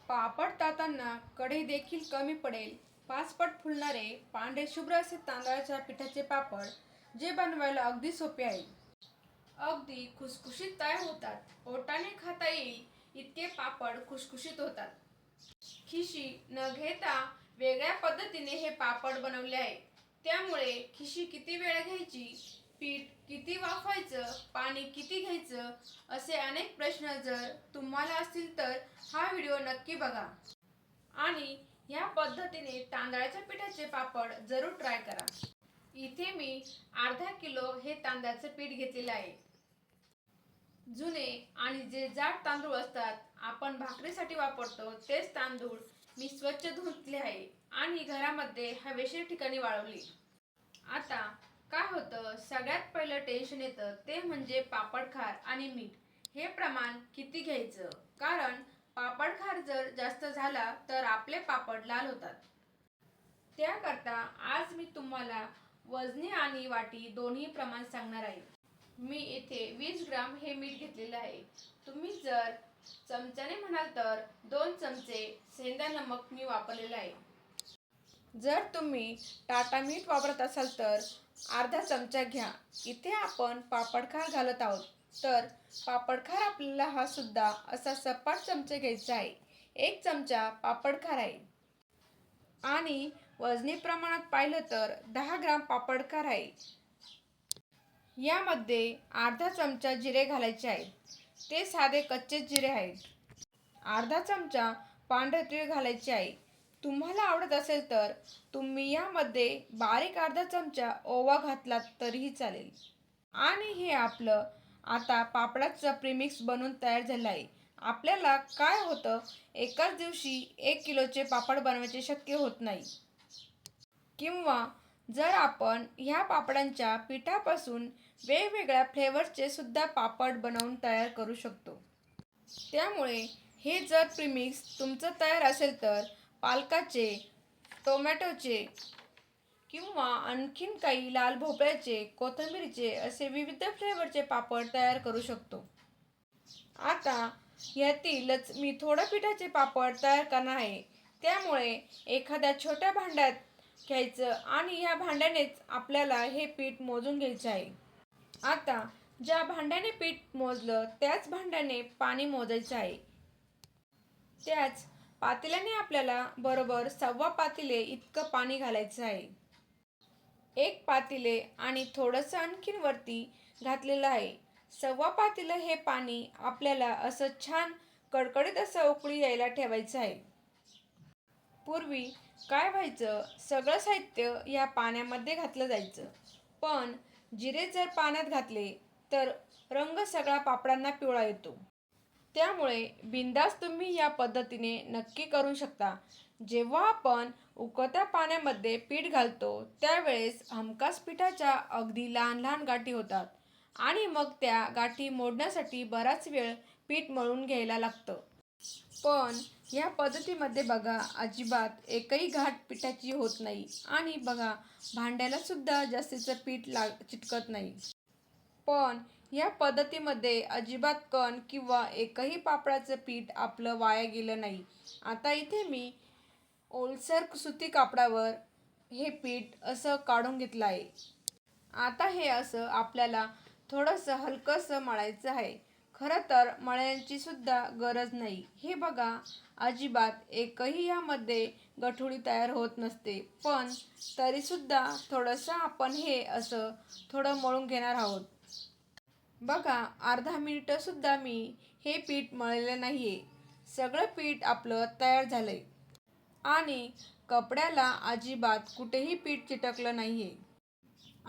पापड तातांना कढई देखील कमी पडेल. 5 पट फुलणारे पांढरे शुभ्र असे तांदळाच्या पिठाचे पापड, जे बनवायला अगदी सोपे आहे. अगदी खुसखुशीत तयार होतात. पोटाने खाता येईल इतके पापड खुसखुशीत होतात. खिशी न घेता वेगळ्या पद्धतीने हे पापड बनवले आहे. त्यामुळे खिशी किती वेळ घ्यायची, पीठ किती वाफायचं, पाणी किती घ्यायचं, असे अनेक प्रश्न जर तुम्हाला असतील तर हा व्हिडिओ नक्की बघा. आणि या पद्धतीने तांदळाच्या पिठाचे पापड जरूर ट्राय करा. इथे मी अर्धा किलो हे तांदळाचं पीठ घेतलेलं आहे. जुने आणि जे जाड तांदूळ असतात, आपण भाकरीसाठी वापरतो तेच तांदूळ मी स्वच्छ धुतले आहे आणि घरामध्ये हवेशीर ठिकाणी वाळवले. आता काय होतं, सगळ्यात पहिलं टेन्शन येतं ते म्हणजे पापड खार आणि मीठ हे प्रमाण किती घ्यायचं. कारण पापड खार जर जास्त झाला तर आपले पापड लाल होतात. त्याकरता आज मी तुम्हाला वजनी आणि वाटी दोन्ही प्रमाण सांगणार आहे. मी इथे 20 ग्राम हे मीठ घेतलेलं आहे. तुम्ही जर चमच्याने म्हणाल तर 2 चमचे सेंधा नमक मी वापरलेलं आहे. जर तुम्ही टाटा मीठ वापरत असाल तर अर्धा चमचा घ्या. इथे आपण पापडखार घालत आहोत, तर पापडखार आपल्याला हा सुद्धा असा सपाट चमचा घ्यायचा आहे. 1 चमचा पापडखार आहे. आणि वजनी प्रमाणात पाहिलं तर 10 ग्राम पापडखार आहे. यामध्ये अर्धा चमचा जिरे घालायचे आहेत. ते साधे कच्चे जिरे आहेत. अर्धा चमचा पांढरे तीळ घालायचे आहे. तुम्हाला आवडत असेल तर तुम्ही यामध्ये बारीक अर्धा चमचा ओवा घातलात तरीही चालेल. आणि हे आपलं आता पापडाचं प्रीमिक्स बनून तयार झालं आहे. आपल्याला काय होतं, एकाच दिवशी 1 किलोचे पापड बनवायचे शक्य होत नाही. किंवा जर आपण ह्या पापडांच्या पिठापासून वेगवेगळ्या फ्लेवर्सचे सुद्धा पापड बनवून तयार करू शकतो. त्यामुळे हे जर प्रीमिक्स तुमचं तयार असेल तर पालकाचे, टोमॅटोचे किंवा आणखीन काही लाल भोपळ्याचे, कोथिंबीरचे असे विविध फ्लेवरचे पापड तयार करू शकतो. आता यातीलच मी थोडं पिठाचे पापड तयार करणार आहे. त्यामुळे एखाद्या छोट्या भांड्यात घ्यायचं आणि या भांड्यानेच आपल्याला हे पीठ मोजून घ्यायचं आहे. आता ज्या भांड्याने पीठ मोजलं त्याच भांड्याने पाणी मोजायचं आहे. त्याच पातेल्याने आपल्याला बरोबर 1.25 पातेले इतकं पाणी घालायचं आहे. 1 पातेले आणि थोडंसं आणखीन वरती घातलेलं आहे. 1.25 पातेलं हे पाणी आपल्याला असं छान कडकडीत असं उकळी यायला ठेवायचं आहे. पूर्वी काय व्हायचं, सगळं साहित्य या पाण्यामध्ये घातलं जायचं. पण जिरे जर पाण्यात घातले तर रंग सगळा पापडांना पिवळा येतो. त्यामुळे बिनधास्त तुम्ही या पद्धतीने नक्की करू शकता. जेव्हा आपण उकळत्या पाण्यामध्ये पीठ घालतो त्यावेळेस हमखास पिठाच्या अगदी लहान लहान गाठी होतात आणि मग त्या गाठी मोडण्यासाठी बराच वेळ पीठ मळून घ्यायला लागतं. पण या पद्धतीमध्ये बघा, अजिबात एकही गाठ पिठाची होत नाही आणि बघा, भांड्याला सुद्धा जास्तीचं पीठ चिटकत नाही. पण या पद्धतीमध्ये अजिबात कण किंवा एकही पापडाचं पीठ आपलं वाया गेलं नाही. आता इथे मी ओलसर सुती कापडावर हे पीठ असं काढून घेतलं आहे. आता हे असं आपल्याला थोडंसं हलकंसं मळायचं आहे. खरं तर मळण्याची सुद्धा गरज नाही. हे बघा, अजिबात एकही यामध्ये गठुडी तयार होत नसते. पण तरीसुद्धा थोडंसं आपण हे असं थोडं मळून घेणार आहोत. बघा, अर्धा मिनिटसुद्धा मी हे पीठ मळलेलं नाही आहे. सगळं पीठ आपलं तयार झालं आहे आणि कपड्याला अजिबात कुठेही पीठ चिटकलं नाही आहे.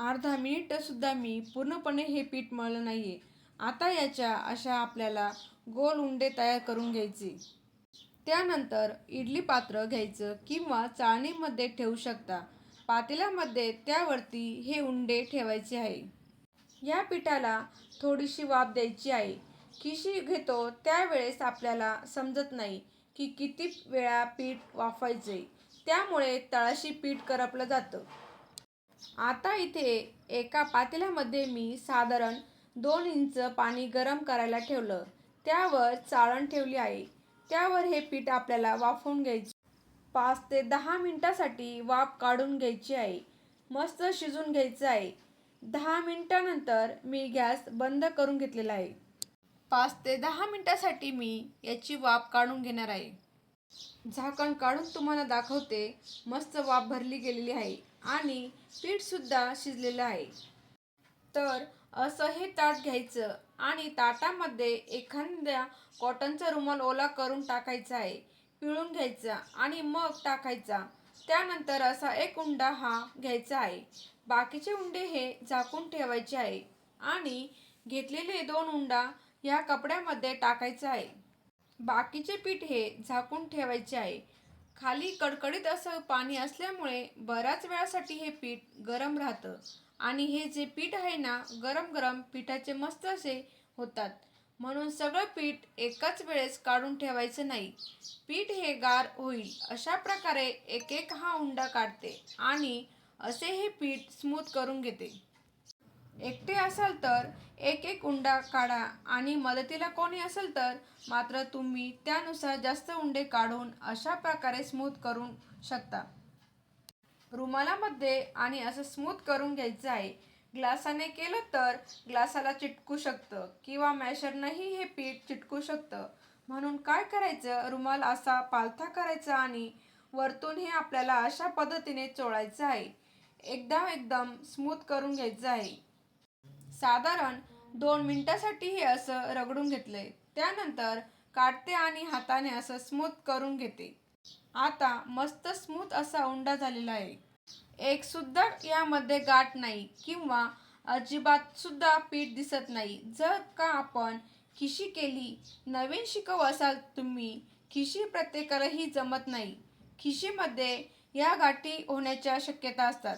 अर्धा मिनिटसुद्धा मी पूर्णपणे हे पीठ मळलं नाही आहे. आता याच्या अशा आपल्याला गोल उंडे तयार करून घ्यायचे. त्यानंतर इडली पात्र घ्यायचं किंवा चाळणीमध्ये ठेवू शकता. पातेल्यामध्ये त्यावरती हे उंडे ठेवायचे आहे. या पिठाला थोडीशी वाफ द्यायची आहे. खिशी घेतो त्यावेळेस आपल्याला समजत नाही की किती वेळा पीठ वाफवायचे, त्यामुळे तळाशी पीठ करपलं जातं. आता इथे एका पातेल्यामध्ये मी साधारण 2 इंच पाणी गरम करायला ठेवलं. त्यावर चाळण ठेवली आहे. त्यावर हे पीठ आपल्याला वाफवून घ्यायचे. 5 ते 10 मिनिटासाठी वाफ काढून घ्यायची आहे. मस्त शिजून घ्यायचं आहे. 10 मिनिटानंतर मी गॅस बंद करून घेतलेला आहे. 5 ते 10 मिनिटासाठी मी याची वाफ काढून घेणार आहे. झाकण काढून तुम्हाला दाखवते. मस्त वाफ भरली गेलेली आहे आणि पीठसुद्धा शिजलेलं आहे. तर असं हे ताट घ्यायचं आणि ताटामध्ये एखाद्या कॉटनचा रुमाल ओला करून टाकायचा आहे. पिळून घ्यायचा आणि मग टाकायचा. त्यानंतर असा एक उंडा हा घ्यायचा आहे. बाकीचे उंडे हे झाकून ठेवायचे आहे आणि घेतलेले 2 उंडा या कपड्यामध्ये टाकायचा आहे. बाकीचे पीठ हे झाकून ठेवायचे आहे. खाली कडकडीत असं पाणी असल्यामुळे बऱ्याच वेळासाठी हे पीठ गरम राहतं आणि हे जे पीठ आहे ना, गरम गरम पिठाचे मस्त असे होतात. म्हणून सगळं पीठ एकाच वेळेस काढून ठेवायचं नाही. पीठ हे गार होईल अशा प्रकारे एक एक हा उंडा काढते आणि असे हे पीठ स्मूथ करून घेते. एकटे असाल तर एक एक उंडा काढा आणि मदतीला कोणी असेल तर मात्र तुम्ही त्यानुसार जास्त उंडे काढून अशा प्रकारे स्मूथ करू शकता. रुमालामध्ये आणि असं स्मूथ करून घ्यायचं आहे. ग्लासाने केलं तर ग्लासाला चिटकू शकतं किंवा मॅशरनंही हे पीठ चिटकू शकतं. म्हणून काय करायचं, रुमाल असा पालथा करायचा आणि वरतून हे आपल्याला अशा पद्धतीने चोळायचं आहे. एकदम स्मूथ करून घ्यायचं आहे. साधारण 2 मिनिटासाठी हे असं रगडून घेतलंय. त्यानंतर काढते आणि हाताने असं स्मूथ करून घेते. आता मस्त स्मूथ असा उंडा झालेला आहे. एक सुद्धा यामध्ये गाठ नाही किंवा अजिबात सुद्धा पीठ दिसत नाही. जर का आपण खिशी केली, नवीन शिकव असाल तुम्ही, खिशी प्रत्येकालाही जमत नाही. खिशीमध्ये या गाठी होण्याच्या शक्यता असतात.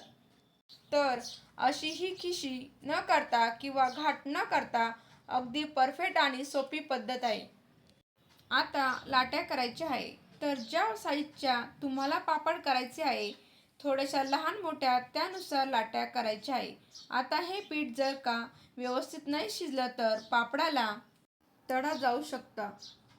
तर अशी ही खिशी न करता किंवा घाट न करता अगदी परफेक्ट आणि सोपी पद्धत आहे. आता लाट्या करायच्या आहे. तर ज्या साईजच्या तुम्हाला पापड करायचे आहे, थोड्याशा लहान मोठ्या त्यानुसार लाट्या करायच्या आहे. आता हे पीठ जर का व्यवस्थित नाही शिजलं तर पापडाला तडा जाऊ शकता.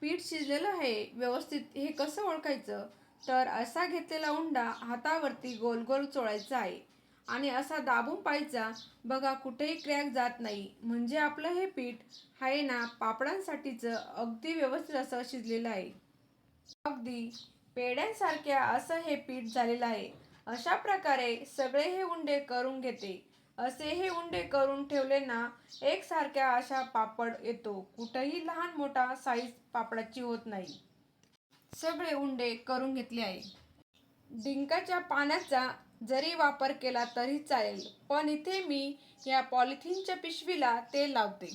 पीठ शिजलेलं आहे व्यवस्थित हे कसं ओळखायचं, तर असा घेतलेला उंडा हातावरती गोल गोल चोळायचा आहे आणि असा दाबून पाहायचा. बघा कुठेही क्रॅक जात नाही. म्हणजे आपलं हे पीठ आहे ना, पापडांसाठीचं अगदी व्यवस्थित असं शिजलेलं आहे. अगदी पेढ्यांसारख्या असं हे पीठ झालेलं आहे. अशा प्रकारे सगळे हे उंडे करून घेते. असे हे उंडे करून ठेवले ना, एकसारख्या अशा पापड येतो. कुठेही लहान मोठा साईज पापडाची होत नाही. सगळे उंडे करून घेतले आहे. डिंकाच्या पाण्याचा जरी वापर केला तरी चालेल, पण इथे मी या पॉलिथिनच्या पिशवीला तेल लावते.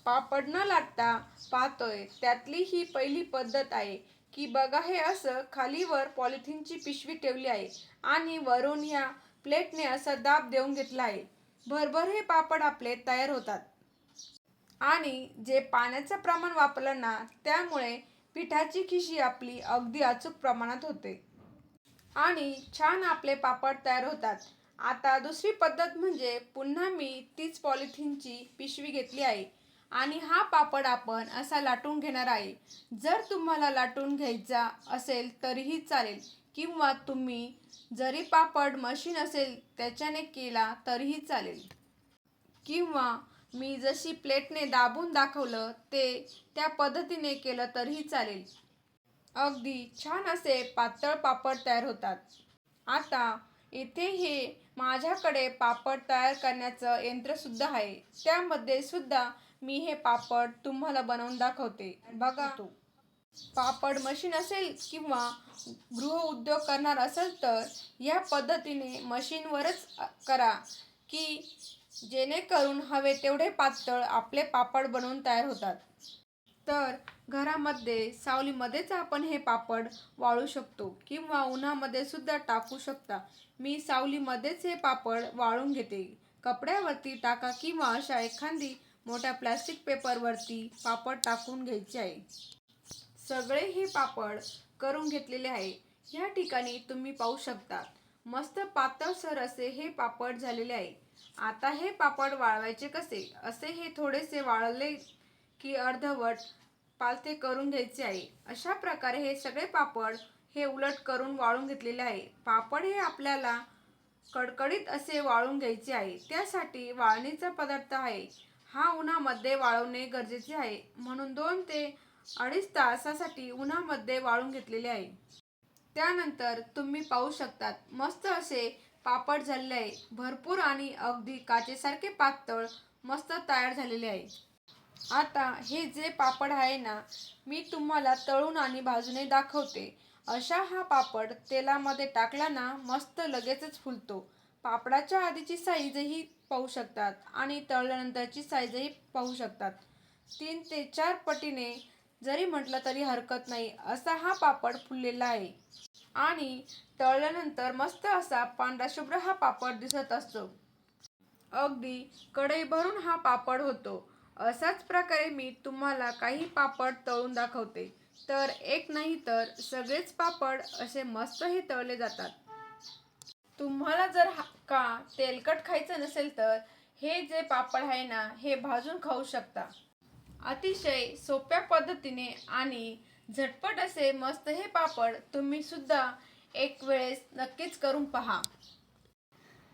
पापड न लाटता पाहतोय त्यातली ही पहिली पद्धत आहे की बघा, हे असं खालीवर पॉलिथिनची पिशवी ठेवली आहे आणि वरून ह्या प्लेटने असा दाब देऊन घेतला आहे. भरभर हे पापड आपले तयार होतात. आणि जे पाण्याचं प्रमाण वापरलं ना, त्यामुळे पिठाची खिशी आपली अगदी अचूक प्रमाणात होते आणि छान आपले पापड तयार होतात. आता दुसरी पद्धत म्हणजे पुन्हा मी तीच पॉलिथिनची पिशवी घेतली आहे आणि हा पापड आपण असा लाटून घेणार आहे. जर तुम्हाला लाटून घ्यायचा असेल तरीही चालेल किंवा तुम्ही जरी पापड मशीन असेल त्याच्याने केला तरीही चालेल किंवा मी जशी प्लेटने दाबून दाखवलं त्या पद्धतीने केलं तरीही चालेल. अगदी छान असे पातळ पापड तयार होतात. आता इथे हे माझ्याकडे पापड तयार करण्याचं यंत्रसुद्धा आहे. त्यामध्ये सुद्धा मी हे पापड तुम्हाला बनवून दाखवते. बघा, पापड मशीन असेल किंवा गृहउद्योग करणार असेल तर या पद्धतीने मशीनवरच करा की जेणेकरून हवे तेवढे पातळ आपले पापड बनवून तयार होतात. तर घरामध्ये सावलीमध्येच आपण हे पापड वाळू शकतो किंवा उन्हामध्ये सुद्धा टाकू शकता. मी सावलीमध्येच हे पापड वाळून घेते. कपड्यावरती टाका किंवा अशा एखादी मोठ्या प्लॅस्टिक पेपरवरती पापड टाकून घ्यायचे आहे. सगळे हे पापड करून घेतलेले आहे. या ठिकाणी तुम्ही पाहू शकता मस्त पातळसर असे हे पापड झालेले आहे. आता हे पापड वाळवायचे कसे, असे हे थोडेसे वाळले की अर्धवट पालथे करून घ्यायचे आहे। अशा प्रकारे हे सगळे पापड हे उलट करून वाळून घेतलेले आहे। पापड हे आपल्याला कडकडीत असे वाळून घ्यायचे आहे। त्यासाठी वाळणीचा पदार्थ आहे हा उन्हामध्ये वाळवणे गरजेचे आहे, म्हणून 2 ते 2.5 तासासाठी उन्हामध्ये वाळून घेतलेले आहे। त्यानंतर तुम्ही पाहू शकतात मस्त असे पापड झालेले आहे। भरपूर आणि अगदी काचेसारखे पातळ मस्त तयार झालेले आहे। आता हे जे पापड आहे ना, मी तुम्हाला तळून आणि भाजून दाखवते। अशा हा पापड तेलामध्ये टाकला ना मस्त लगेचच फुलतो। पापडाच्या आधीची साईजही पाहू शकतात आणि तळल्यानंतरची साईजही पाहू शकतात। 3 ते 4 पटीने जरी म्हटलं तरी हरकत नाही असा हा पापड फुललेला आहे आणि तळल्यानंतर मस्त असा पांढरा शुभ्र हा पापड दिसत असतो। अगदी कढई भरून हा पापड होतो। असाच प्रकारे मी तुम्हाला काही पापड तळून दाखवते, तर एक नाही तर सगळेच पापड असे मस्तही तळले जातात। तुम्हाला जर का तेलकट खायचं नसेल तर हे जे पापड आहे ना हे भाजून खाऊ शकता। अतिशय सोप्या पद्धतीने आणि झटपट असे मस्त हे पापड तुम्ही सुद्धा एक वेळेस नक्कीच करून पहा।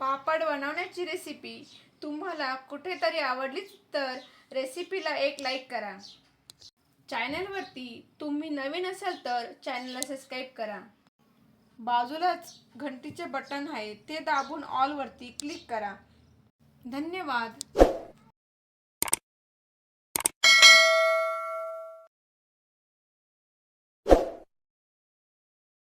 पापड बनवण्याची रेसिपी तुम्हाला कुठेतरी आवडलीच तर रेसिपीला एक लाईक करा। चॅनलवरती तुम्ही नवीन असाल तर चॅनलला सबस्क्राईब करा। बाजूलाच घंटीचे बटन आहे ते दाबून ऑल वरती क्लिक करा। धन्यवाद।